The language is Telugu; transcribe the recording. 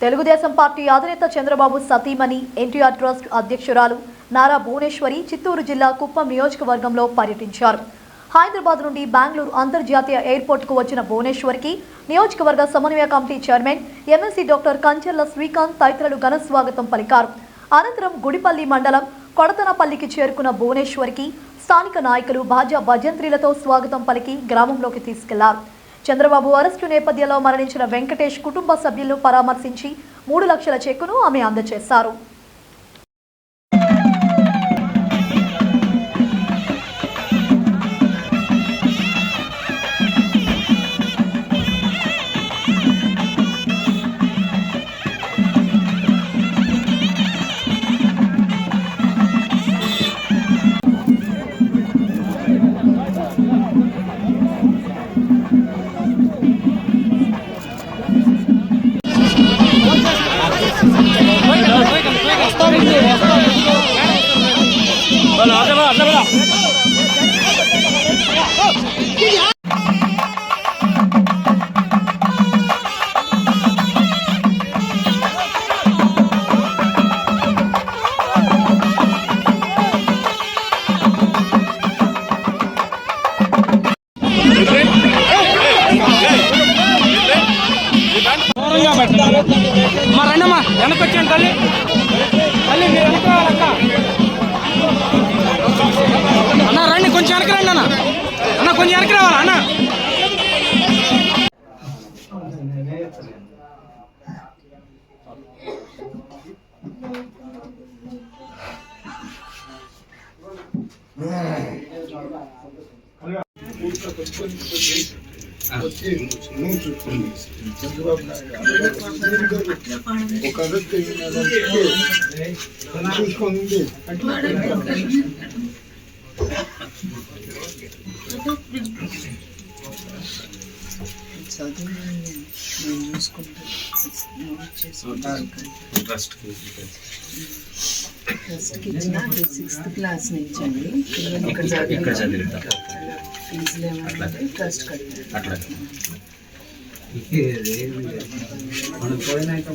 తెలుగుదేశం పార్టీ అధినేత చంద్రబాబు సతీమణి ఎన్టీఆర్ ట్రస్ట్ అధ్యక్షురాలు నారా భువనేశ్వరి చిత్తూరు జిల్లా కుప్పం నియోజకవర్గంలో పర్యటించారు. హైదరాబాద్ నుండి బెంగళూరు అంతర్జాతీయ ఎయిర్పోర్టుకు వచ్చిన భువనేశ్వరికి నియోజకవర్గ సమన్వయ committee chairman MLC doctor Kancharla Srikanth తదితరులు ఘన స్వాగతం పలికారు. అనంతరం గుడిపల్లి మండలం కొడతనపల్లికి చేరుకున్న భువనేశ్వరికి స్థానిక నాయకులు బాజా భజంత్రీలతో స్వాగతం పలికి గ్రామంలోకి తీసుకెళ్లారు. చంద్రబాబు అరెస్టు నేపథ్యంలో మరణించిన వెంకటేష్ కుటుంబ సభ్యులను పరామర్శించి 3 లక్షల చెక్కును ఆమె అందజేశారు. రండమ్మా వెనకొచ్చాను తల్లి తల్లి మీరు వెనకాలక్క అన్న రండి కొంచెం వెనక రండి అన్న కొంచెం వెనక రావాలా అన్న చంద్రబాబు ఒక అరెస్ట్ చూసుకోండి. ట్రస్ట్కి ఇచ్చిన 6th క్లాస్ నుంచి అండి పిల్లలు ఇక్కడ చదివింటారు. ఫీజులు ఏమంటే ట్రస్ట్ కట్టారు. అట్లా మనం పోయినాక